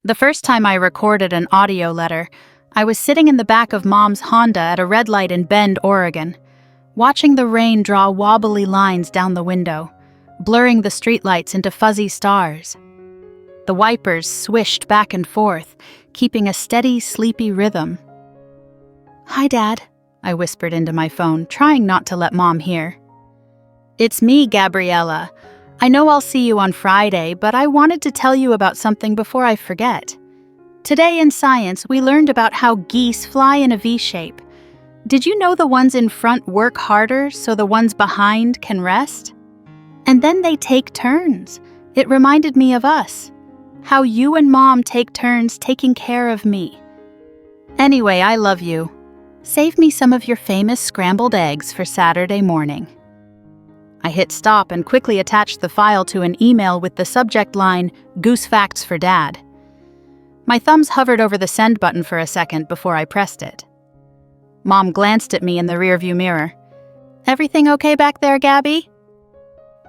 The first time I recorded an audio letter, I was sitting in the back of Mom's Honda at a red light in Bend, Oregon, watching the rain draw wobbly lines down the window, blurring the streetlights into fuzzy stars. The wipers swished back and forth, keeping a steady, sleepy rhythm. "Hi, Dad," I whispered into my phone, trying not to let Mom hear. "It's me, Gabriella. I know I'll see you on Friday, but I wanted to tell you about something before I forget. Today in science, we learned about how geese fly in a V shape. Did you know the ones in front work harder so the ones behind can rest? And then they take turns. It reminded me of us. How you and Mom take turns taking care of me. Anyway, I love you. Save me some of your famous scrambled eggs for Saturday morning." I hit stop and quickly attached the file to an email with the subject line, "Goose Facts for Dad." My thumbs hovered over the send button for a second before I pressed it. Mom glanced at me in the rearview mirror. "Everything okay back there, Gabi?"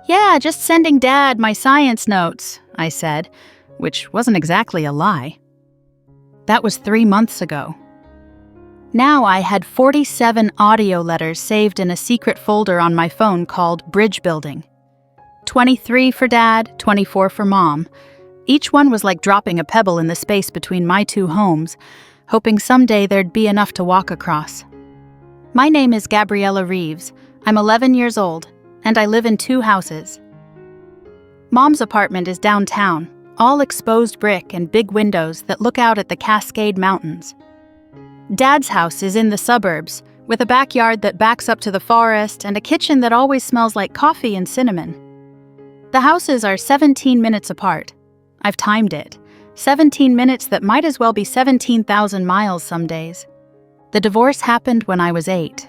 "Yeah, just sending Dad my science notes," I said, which wasn't exactly a lie. That was 3 months ago. Now I had 47 audio letters saved in a secret folder on my phone called Bridge Building. 23 for Dad, 24 for Mom. Each one was like dropping a pebble in the space between my two homes, hoping someday there'd be enough to walk across. My name is Gabriella Reeves. I'm 11 years old, and I live in 2 houses. Mom's apartment is downtown, all exposed brick and big windows that look out at the Cascade Mountains. Dad's house is in the suburbs, with a backyard that backs up to the forest and a kitchen that always smells like coffee and cinnamon. The houses are 17 minutes apart. I've timed it. 17 minutes that might as well be 17,000 miles some days. The divorce happened when I was 8.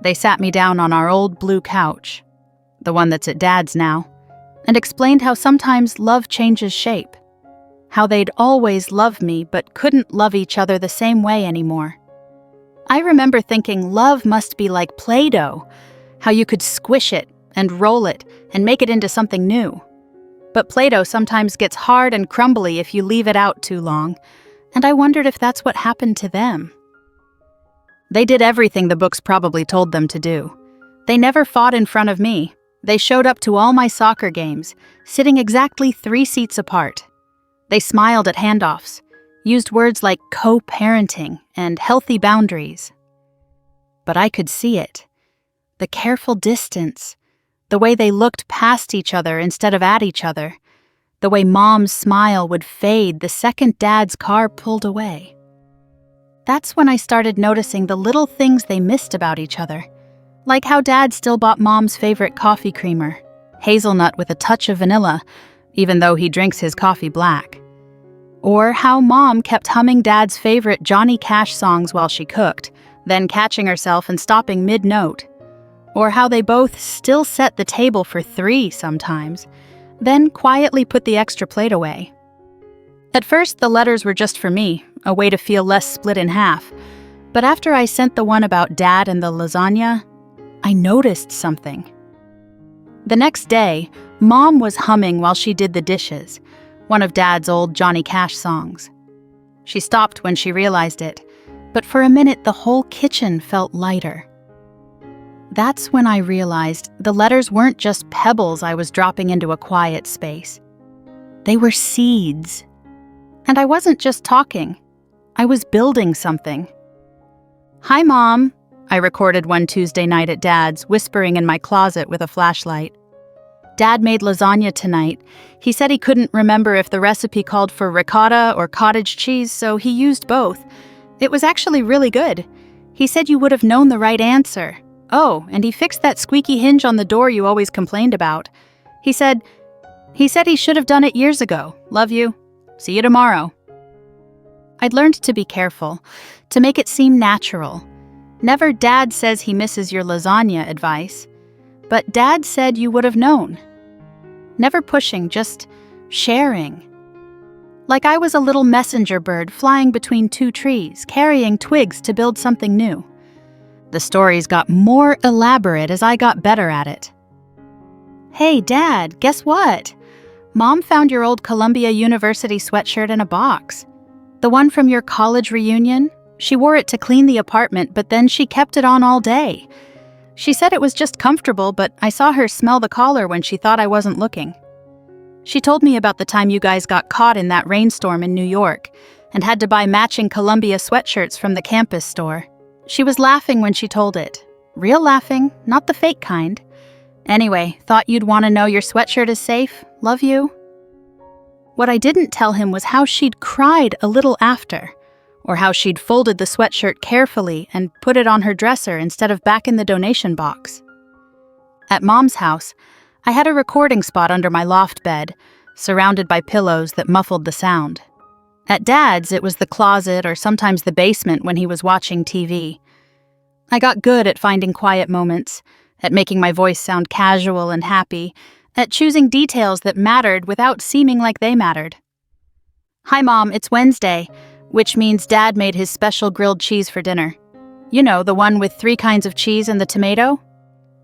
They sat me down on our old blue couch, the one that's at Dad's now, and explained how sometimes love changes shape. How they'd always loved me but couldn't love each other the same way anymore. I remember thinking love must be like Play-Doh, how you could squish it and roll it and make it into something new. But Play-Doh sometimes gets hard and crumbly if you leave it out too long, and I wondered if that's what happened to them. They did everything the books probably told them to do. They never fought in front of me. They showed up to all my soccer games, sitting exactly 3 seats apart. They smiled at handoffs, used words like co-parenting and healthy boundaries. But I could see it. The careful distance, the way they looked past each other instead of at each other, the way Mom's smile would fade the second Dad's car pulled away. That's when I started noticing the little things they missed about each other, like how Dad still bought Mom's favorite coffee creamer, hazelnut with a touch of vanilla, even though he drinks his coffee black. Or how Mom kept humming Dad's favorite Johnny Cash songs while she cooked, then catching herself and stopping mid-note. Or how they both still set the table for 3 sometimes, then quietly put the extra plate away. At first, the letters were just for me, a way to feel less split in half. But after I sent the one about Dad and the lasagna, I noticed something. The next day, Mom was humming while she did the dishes, one of Dad's old Johnny Cash songs. She stopped when she realized it, but for a minute the whole kitchen felt lighter. That's when I realized the letters weren't just pebbles I was dropping into a quiet space. They were seeds. And I wasn't just talking. I was building something. "Hi, Mom," I recorded one Tuesday night at Dad's, whispering in my closet with a flashlight. "Dad made lasagna tonight. He said he couldn't remember if the recipe called for ricotta or cottage cheese, so he used both. It was actually really good. He said you would have known the right answer. Oh, and he fixed that squeaky hinge on the door you always complained about. He said he should have done it years ago. Love you. See you tomorrow." I'd learned to be careful, to make it seem natural. Never "Dad says he misses your lasagna" advice, but "Dad said you would have known." Never pushing, just sharing. Like I was a little messenger bird flying between 2 trees, carrying twigs to build something new. The stories got more elaborate as I got better at it. "Hey, Dad, guess what? Mom found your old Columbia University sweatshirt in a box. The one from your college reunion? She wore it to clean the apartment, but then she kept it on all day. She said it was just comfortable, but I saw her smell the collar when she thought I wasn't looking. She told me about the time you guys got caught in that rainstorm in New York and had to buy matching Columbia sweatshirts from the campus store. She was laughing when she told it. Real laughing, not the fake kind. Anyway, thought you'd want to know your sweatshirt is safe. Love you. What I didn't tell him was how she'd cried a little after, or how she'd folded the sweatshirt carefully and put it on her dresser instead of back in the donation box. At Mom's house, I had a recording spot under my loft bed, surrounded by pillows that muffled the sound. At Dad's, it was the closet or sometimes the basement when he was watching TV. I got good at finding quiet moments, at making my voice sound casual and happy, at choosing details that mattered without seeming like they mattered. Hi, Mom, it's Wednesday, which means Dad made his special grilled cheese for dinner. You know, the one with 3 kinds of cheese and the tomato?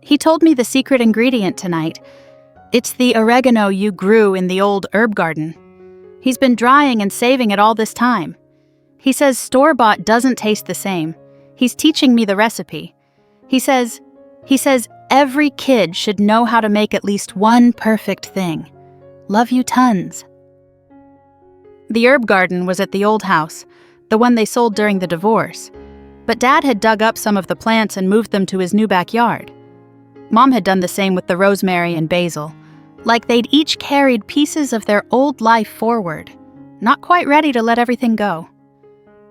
He told me the secret ingredient tonight. It's the oregano you grew in the old herb garden. He's been drying and saving it all this time. He says store-bought doesn't taste the same. He's teaching me the recipe. He says every kid should know how to make at least one perfect thing. Love you tons. The herb garden was at the old house, the one they sold during the divorce. But Dad had dug up some of the plants and moved them to his new backyard. Mom had done the same with the rosemary and basil, like they'd each carried pieces of their old life forward, not quite ready to let everything go.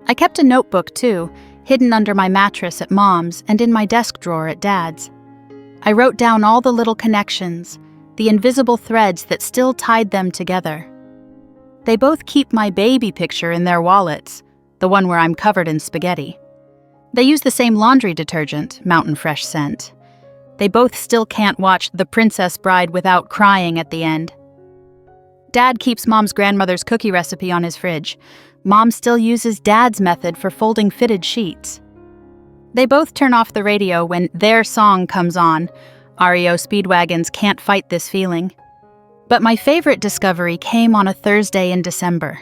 I kept a notebook, too, hidden under my mattress at Mom's and in my desk drawer at Dad's. I wrote down all the little connections, the invisible threads that still tied them together. They both keep my baby picture in their wallets, the one where I'm covered in spaghetti. They use the same laundry detergent, Mountain Fresh scent. They both still can't watch The Princess Bride without crying at the end. Dad keeps Mom's grandmother's cookie recipe on his fridge. Mom still uses Dad's method for folding fitted sheets. They both turn off the radio when their song comes on, REO Speedwagon's Can't Fight This Feeling. But my favorite discovery came on a Thursday in December.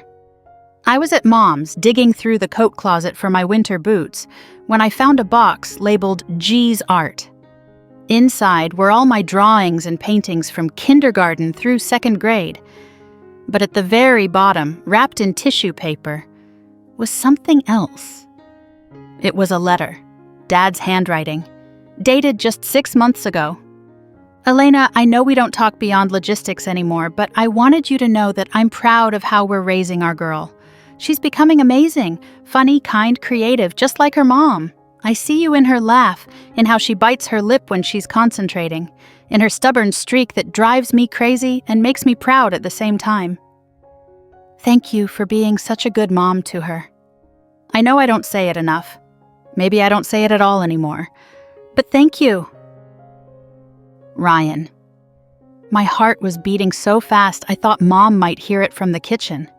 I was at Mom's digging through the coat closet for my winter boots when I found a box labeled G's Art. Inside were all my drawings and paintings from kindergarten through 2nd grade. But at the very bottom, wrapped in tissue paper, was something else. It was a letter, Dad's handwriting, dated just 6 months ago. Elena, I know we don't talk beyond logistics anymore, but I wanted you to know that I'm proud of how we're raising our girl. She's becoming amazing, funny, kind, creative, just like her mom. I see you in her laugh, in how she bites her lip when she's concentrating, in her stubborn streak that drives me crazy and makes me proud at the same time. Thank you for being such a good mom to her. I know I don't say it enough. Maybe I don't say it at all anymore. But thank you. Ryan. My heart was beating so fast I thought Mom might hear it from the kitchen.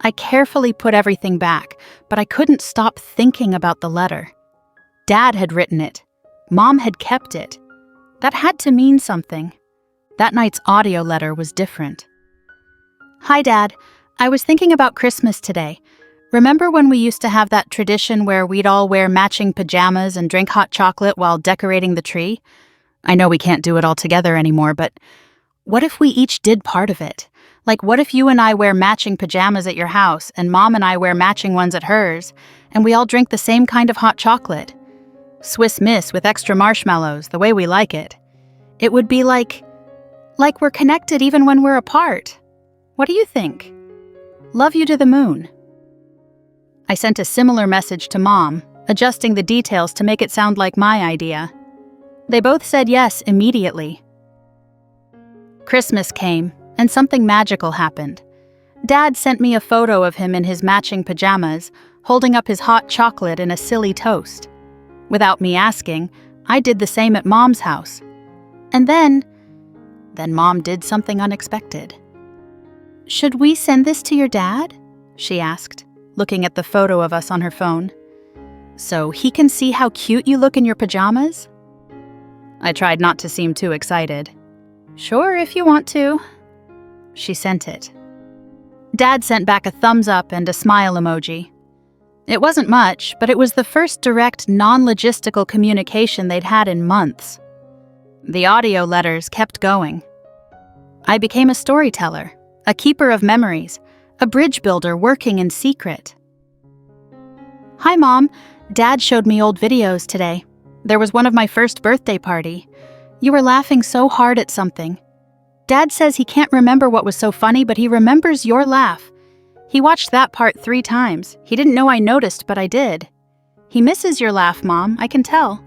I carefully put everything back, but I couldn't stop thinking about the letter. Dad had written it. Mom had kept it. That had to mean something. That night's audio letter was different. Hi, Dad. I was thinking about Christmas today. Remember when we used to have that tradition where we'd all wear matching pajamas and drink hot chocolate while decorating the tree? I know we can't do it all together anymore, but what if we each did part of it? Like, what if you and I wear matching pajamas at your house, and Mom and I wear matching ones at hers, and we all drink the same kind of hot chocolate? Swiss Miss with extra marshmallows, the way we like it. It would be like we're connected even when we're apart. What do you think? Love you to the moon. I sent a similar message to Mom, adjusting the details to make it sound like my idea. They both said yes immediately. Christmas came, and something magical happened. Dad sent me a photo of him in his matching pajamas, holding up his hot chocolate in a silly toast. Without me asking, I did the same at Mom's house. And then Mom did something unexpected. Should we send this to your dad? She asked, looking at the photo of us on her phone. So he can see how cute you look in your pajamas? I tried not to seem too excited. Sure, if you want to. She sent it. Dad sent back a thumbs up and a smile emoji. It wasn't much, but it was the first direct, non-logistical communication they'd had in months. The audio letters kept going. I became a storyteller, a keeper of memories, a bridge builder working in secret. Hi, Mom. Dad showed me old videos today. There was one of my first birthday party. You were laughing so hard at something. Dad says he can't remember what was so funny, but he remembers your laugh. He watched that part 3 times. He didn't know I noticed, but I did. He misses your laugh, Mom, I can tell.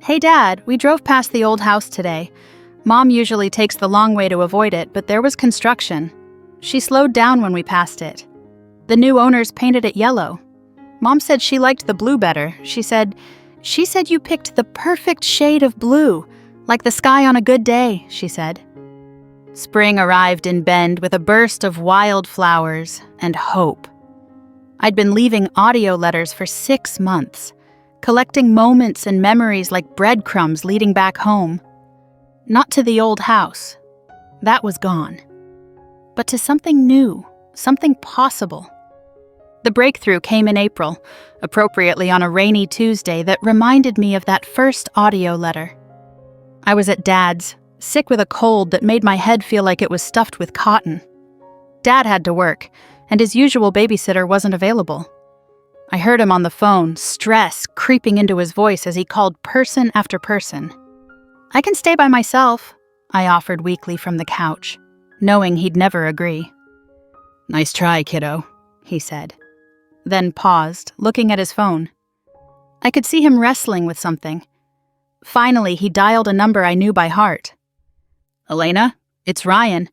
Hey, Dad, we drove past the old house today. Mom usually takes the long way to avoid it, but there was construction. She slowed down when we passed it. The new owners painted it yellow. Mom said she liked the blue better. She said you picked the perfect shade of blue, like the sky on a good day, she said. Spring arrived in Bend with a burst of wild flowers and hope. I'd been leaving audio letters for 6 months, collecting moments and memories like breadcrumbs leading back home. Not to the old house. That was gone. But to something new, something possible. The breakthrough came in April, appropriately on a rainy Tuesday that reminded me of that first audio letter. I was at Dad's, sick with a cold that made my head feel like it was stuffed with cotton. Dad had to work, and his usual babysitter wasn't available. I heard him on the phone, stress creeping into his voice as he called person after person. I can stay by myself, I offered weakly from the couch, knowing he'd never agree. Nice try, kiddo, he said. Then paused, looking at his phone. I could see him wrestling with something. Finally, he dialed a number I knew by heart. Elena, it's Ryan.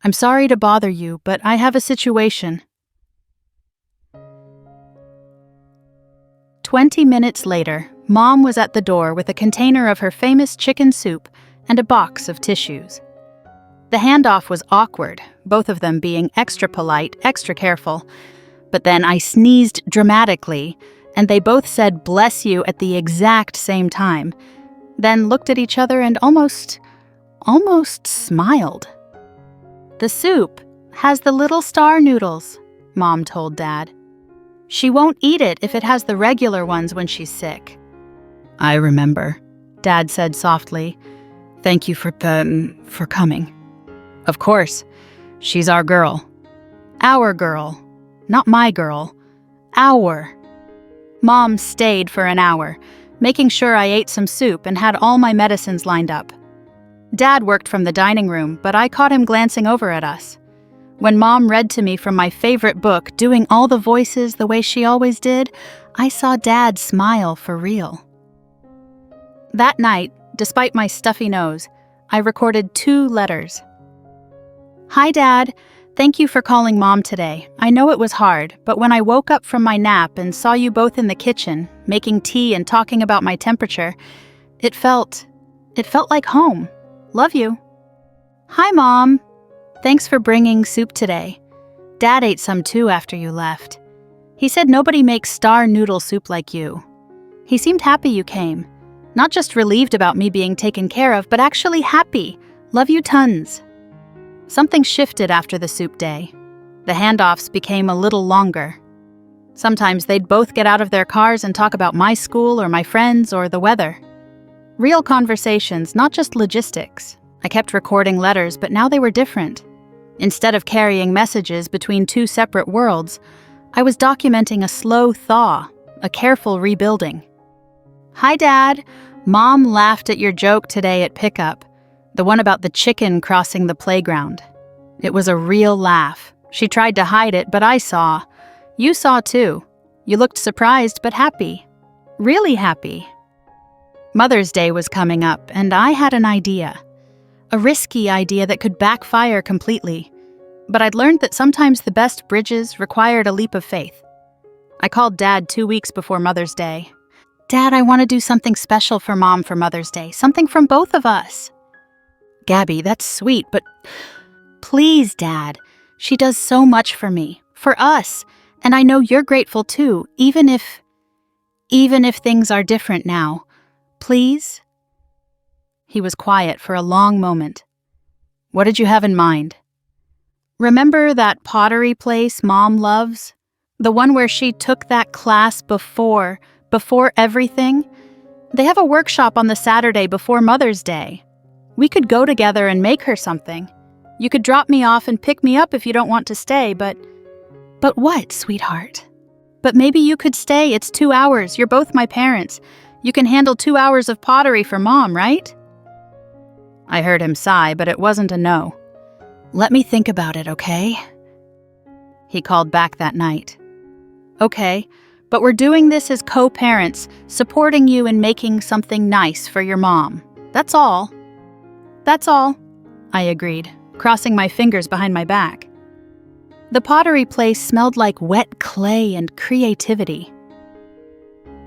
I'm sorry to bother you, but I have a situation. 20 minutes later, Mom was at the door with a container of her famous chicken soup and a box of tissues. The handoff was awkward, both of them being extra polite, extra careful. But then I sneezed dramatically, and they both said bless you at the exact same time, then looked at each other and almost smiled. The soup has the little star noodles, Mom told Dad. She won't eat it if it has the regular ones when she's sick. I remember, Dad said softly. Thank you for coming. Of course. She's our girl. Our girl. Not my girl. Our. Mom stayed for an hour, making sure I ate some soup and had all my medicines lined up. Dad worked from the dining room, but I caught him glancing over at us. When Mom read to me from my favorite book, doing all the voices the way she always did, I saw Dad smile for real. That night, despite my stuffy nose, I recorded 2 letters. Hi, Dad. Thank you for calling Mom today. I know it was hard, but when I woke up from my nap and saw you both in the kitchen, making tea and talking about my temperature, it felt like home. Love you. Hi, Mom. Thanks for bringing soup today. Dad ate some too after you left. He said nobody makes star noodle soup like you. He seemed happy you came. Not just relieved about me being taken care of, but actually happy. Love you tons. Something shifted after the soup day. The handoffs became a little longer. Sometimes they'd both get out of their cars and talk about my school or my friends or the weather. Real conversations, not just logistics. I kept recording letters, but now they were different. Instead of carrying messages between 2 separate worlds, I was documenting a slow thaw, a careful rebuilding. Hi, Dad. Mom laughed at your joke today at pickup. The one about the chicken crossing the playground. It was a real laugh. She tried to hide it, but I saw. You saw too. You looked surprised but happy. Really happy. Mother's Day was coming up, and I had an idea. A risky idea that could backfire completely. But I'd learned that sometimes the best bridges required a leap of faith. I called Dad 2 weeks before Mother's Day. Dad, I want to do something special for Mom for Mother's Day. Something from both of us. Gabi, that's sweet, but please, Dad. She does so much for me, for us, and I know you're grateful too, even if things are different now. Please? He was quiet for a long moment. What did you have in mind? Remember that pottery place Mom loves? The one where she took that class before everything? They have a workshop on the Saturday before Mother's Day. We could go together and make her something. You could drop me off and pick me up if you don't want to stay, but what, sweetheart? But maybe you could stay. It's 2 hours. You're both my parents. You can handle 2 hours of pottery for Mom, right? I heard him sigh, but it wasn't a no. Let me think about it, okay? He called back that night. Okay, but we're doing this as co-parents, supporting you in making something nice for your mom. That's all. That's all, I agreed, crossing my fingers behind my back. The pottery place smelled like wet clay and creativity.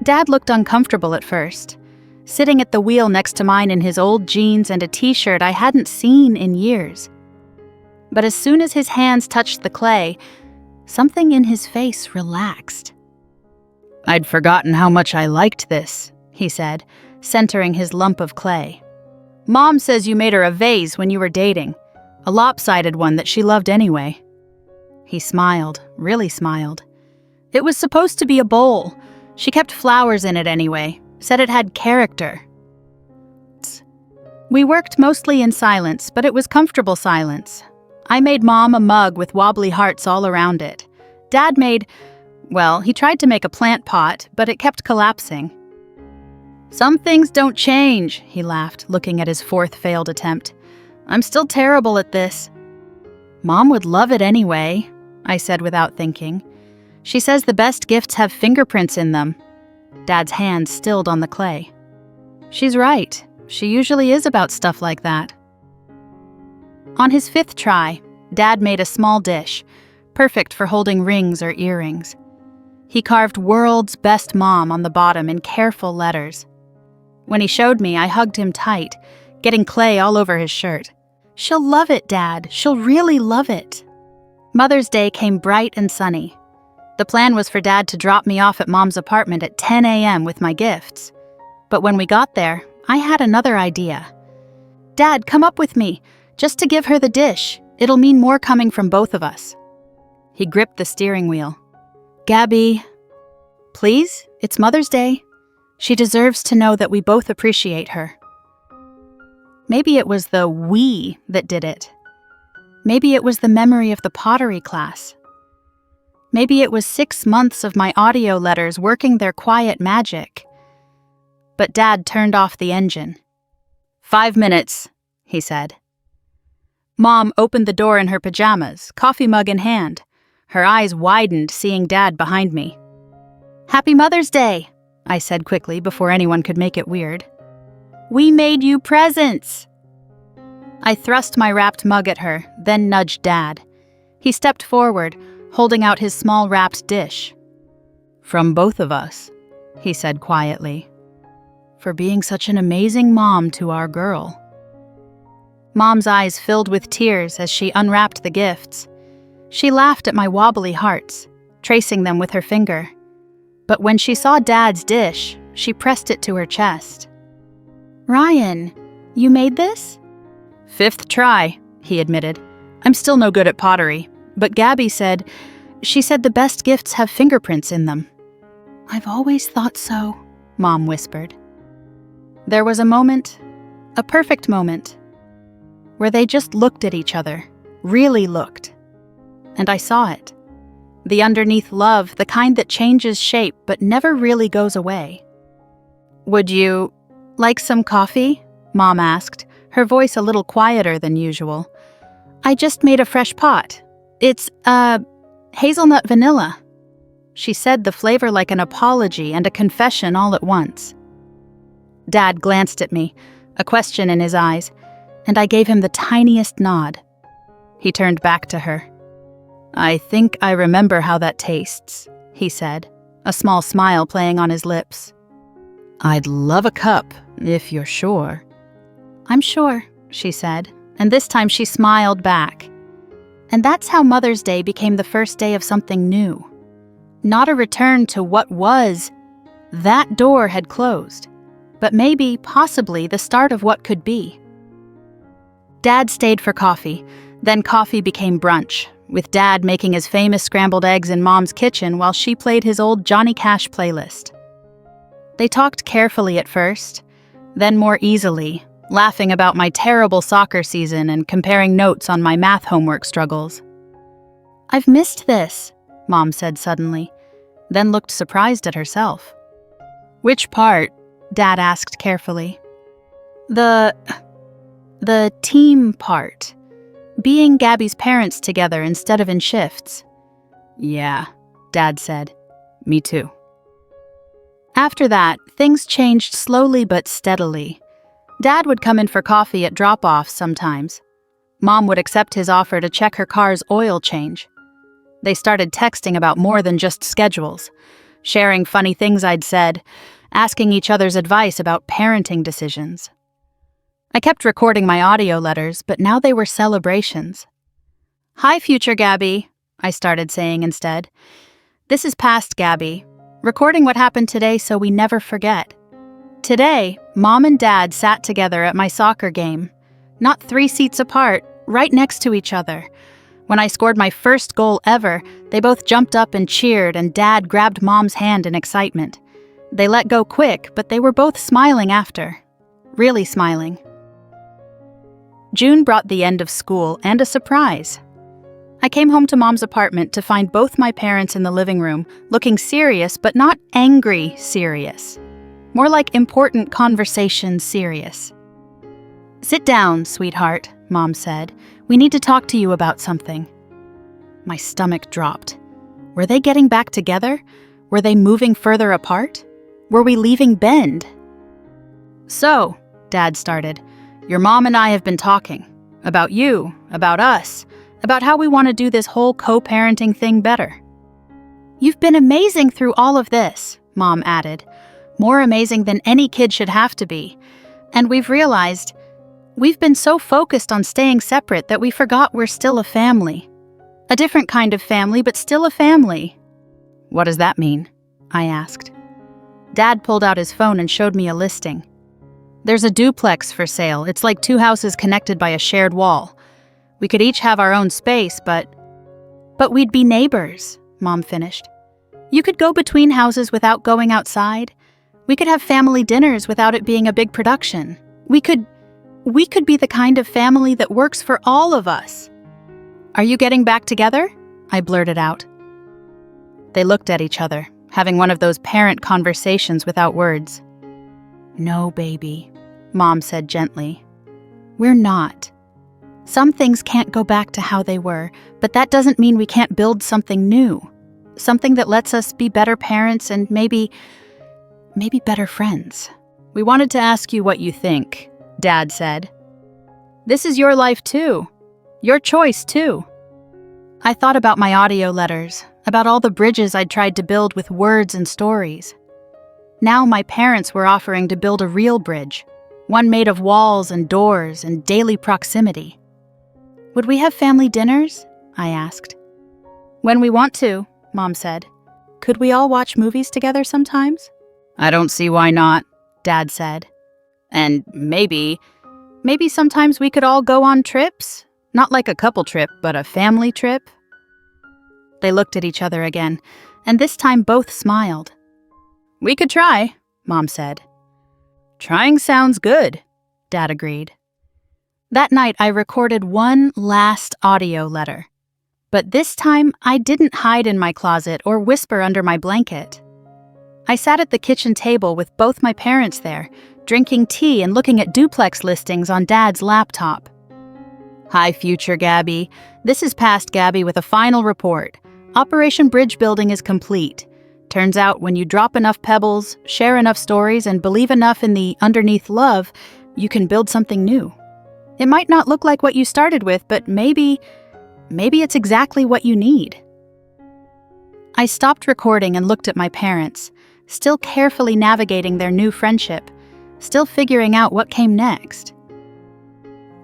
Dad looked uncomfortable at first, sitting at the wheel next to mine in his old jeans and a t-shirt I hadn't seen in years. But as soon as his hands touched the clay, something in his face relaxed. I'd forgotten how much I liked this, he said, centering his lump of clay. Mom says you made her a vase when you were dating, a lopsided one that she loved anyway. He smiled, really smiled. It was supposed to be a bowl. She kept flowers in it anyway, said it had character. We worked mostly in silence, but it was comfortable silence. I made Mom a mug with wobbly hearts all around it. Dad made, well, he tried to make a plant pot, but it kept collapsing. Some things don't change, he laughed, looking at his fourth failed attempt. I'm still terrible at this. Mom would love it anyway, I said without thinking. She says the best gifts have fingerprints in them. Dad's hand stilled on the clay. She's right. She usually is about stuff like that. On his 5th try, Dad made a small dish, perfect for holding rings or earrings. He carved "World's Best Mom" on the bottom in careful letters. When he showed me, I hugged him tight, getting clay all over his shirt. She'll love it, Dad. She'll really love it. Mother's Day came bright and sunny. The plan was for Dad to drop me off at Mom's apartment at 10 a.m. with my gifts. But when we got there, I had another idea. Dad, come up with me, just to give her the dish. It'll mean more coming from both of us. He gripped the steering wheel. Gabi, please, it's Mother's Day. She deserves to know that we both appreciate her. Maybe it was the we that did it. Maybe it was the memory of the pottery class. Maybe it was 6 months of my audio letters working their quiet magic. But Dad turned off the engine. 5 minutes, he said. Mom opened the door in her pajamas, coffee mug in hand. Her eyes widened, seeing Dad behind me. Happy Mother's Day, I said quickly before anyone could make it weird. We made you presents. I thrust my wrapped mug at her, then nudged Dad. He stepped forward, holding out his small wrapped dish. From both of us, he said quietly, for being such an amazing mom to our girl. Mom's eyes filled with tears as she unwrapped the gifts. She laughed at my wobbly hearts, tracing them with her finger. But when she saw Dad's dish, she pressed it to her chest. Ryan, you made this? 5th try, he admitted. I'm still no good at pottery, but Gabi said, she said the best gifts have fingerprints in them. I've always thought so, Mom whispered. There was a moment, a perfect moment, where they just looked at each other, really looked. And I saw it. The underneath love, the kind that changes shape but never really goes away. Would you like some coffee? Mom asked, her voice a little quieter than usual. I just made a fresh pot. It's, hazelnut vanilla. She said the flavor like an apology and a confession all at once. Dad glanced at me, a question in his eyes, and I gave him the tiniest nod. He turned back to her. I think I remember how that tastes, he said, a small smile playing on his lips. I'd love a cup, if you're sure. I'm sure, she said, and this time she smiled back. And that's how Mother's Day became the first day of something new. Not a return to what was. That door had closed, but maybe, possibly, the start of what could be. Dad stayed for coffee, Then coffee became brunch, with Dad making his famous scrambled eggs in Mom's kitchen while she played his old Johnny Cash playlist. They talked carefully at first, then more easily, laughing about my terrible soccer season and comparing notes on my math homework struggles. "I've missed this," Mom said suddenly, then looked surprised at herself. "Which part?" Dad asked carefully. The team part. Being Gabi's parents together instead of in shifts." "Yeah," Dad said. "Me too." After that, things changed slowly but steadily. Dad would come in for coffee at drop-offs sometimes. Mom would accept his offer to check her car's oil change. They started texting about more than just schedules, sharing funny things I'd said, asking each other's advice about parenting decisions. I kept recording my audio letters, but now they were celebrations. "Hi, future Gabi," I started saying instead. "This is past Gabi, recording what happened today so we never forget. Today, Mom and Dad sat together at my soccer game, not 3 seats apart, right next to each other. When I scored my first goal ever, they both jumped up and cheered, and Dad grabbed Mom's hand in excitement. They let go quick, but they were both smiling after. Really smiling." June brought the end of school and a surprise. I came home to Mom's apartment to find both my parents in the living room, looking serious but not angry serious. More like important conversation serious. "Sit down, sweetheart," Mom said. "We need to talk to you about something." My stomach dropped. Were they getting back together? Were they moving further apart? Were we leaving Bend? "So," Dad started, "your mom and I have been talking. About you, about us, about how we want to do this whole co-parenting thing better." "You've been amazing through all of this," Mom added. "More amazing than any kid should have to be. And we've realized we've been so focused on staying separate that we forgot we're still a family. A different kind of family, but still a family." "What does that mean?" I asked. Dad pulled out his phone and showed me a listing. "There's a duplex for sale. It's like 2 houses connected by a shared wall. We could each have our own space, but we'd be neighbors," Mom finished. "You could go between houses without going outside. We could have family dinners without it being a big production. We could be the kind of family that works for all of us." "Are you getting back together?" I blurted out. They looked at each other, having one of those parent conversations without words. "No, baby," Mom said gently. "We're not. Some things can't go back to how they were, but that doesn't mean we can't build something new. Something that lets us be better parents and maybe better friends." "We wanted to ask you what you think," Dad said. "This is your life too. Your choice too." I thought about my audio letters, about all the bridges I'd tried to build with words and stories. Now my parents were offering to build a real bridge, one made of walls and doors and daily proximity. "Would we have family dinners?" I asked. "When we want to," Mom said. "Could we all watch movies together sometimes?" "I don't see why not," Dad said. "And maybe sometimes we could all go on trips? Not like a couple trip, but a family trip?" They looked at each other again, and this time both smiled. "We could try," Mom said. "Trying sounds good," Dad agreed. That night I recorded one last audio letter. But this time I didn't hide in my closet or whisper under my blanket. I sat at the kitchen table with both my parents there, drinking tea and looking at duplex listings on Dad's laptop. "Hi, future Gabi. This is past Gabi with a final report. Operation Bridge Building is complete. Turns out when you drop enough pebbles, share enough stories, and believe enough in the underneath love, you can build something new. It might not look like what you started with, but maybe it's exactly what you need." I stopped recording and looked at my parents, still carefully navigating their new friendship, still figuring out what came next.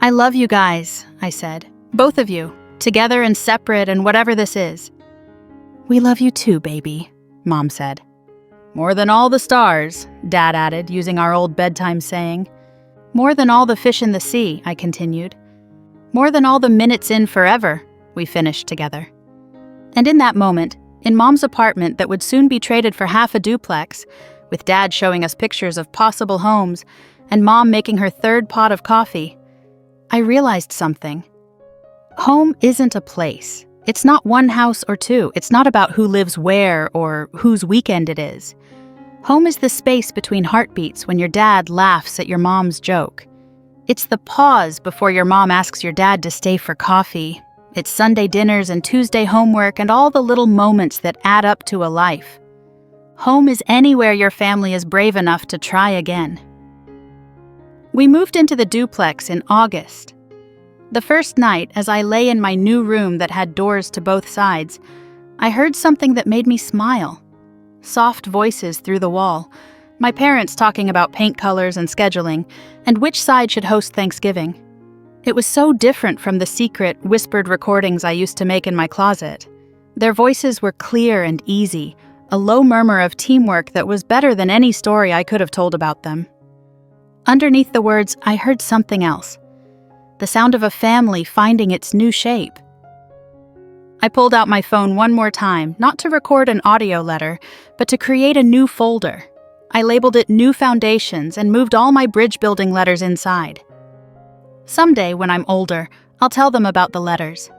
"I love you guys," I said. "Both of you, together and separate and whatever this is." "We love you too, baby," Mom said. "More than all the stars," Dad added, using our old bedtime saying. "More than all the fish in the sea," I continued. More than all the minutes in forever, we finished together. And in that moment, in Mom's apartment that would soon be traded for half a duplex, with Dad showing us pictures of possible homes and Mom making her third pot of coffee, I realized something. Home isn't a place. It's not one house or two. It's not about who lives where or whose weekend it is. Home is the space between heartbeats when your dad laughs at your mom's joke. It's the pause before your mom asks your dad to stay for coffee. It's Sunday dinners and Tuesday homework and all the little moments that add up to a life. Home is anywhere your family is brave enough to try again. We moved into the duplex in August. The first night, as I lay in my new room that had doors to both sides, I heard something that made me smile. Soft voices through the wall, my parents talking about paint colors and scheduling, and which side should host Thanksgiving. It was so different from the secret, whispered recordings I used to make in my closet. Their voices were clear and easy, a low murmur of teamwork that was better than any story I could have told about them. Underneath the words, I heard something else. The sound of a family finding its new shape. I pulled out my phone one more time, not to record an audio letter, but to create a new folder. I labeled it New Foundations and moved all my bridge-building letters inside. Someday, when I'm older, I'll tell them about the letters.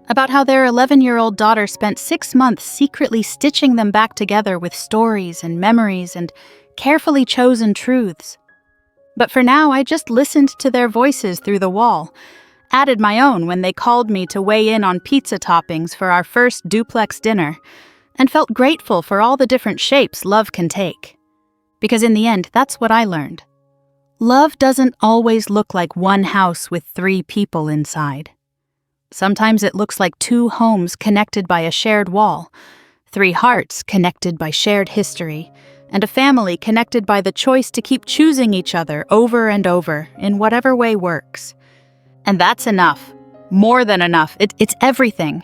About how their 11-year-old daughter spent 6 months secretly stitching them back together with stories and memories and carefully chosen truths. But for now, I just listened to their voices through the wall, added my own when they called me to weigh in on pizza toppings for our first duplex dinner, and felt grateful for all the different shapes love can take. Because in the end, that's what I learned. Love doesn't always look like one house with 3 people inside. Sometimes it looks like 2 homes connected by a shared wall, 3 hearts connected by shared history, and a family connected by the choice to keep choosing each other over and over in whatever way works. And that's enough. More than enough. It's everything.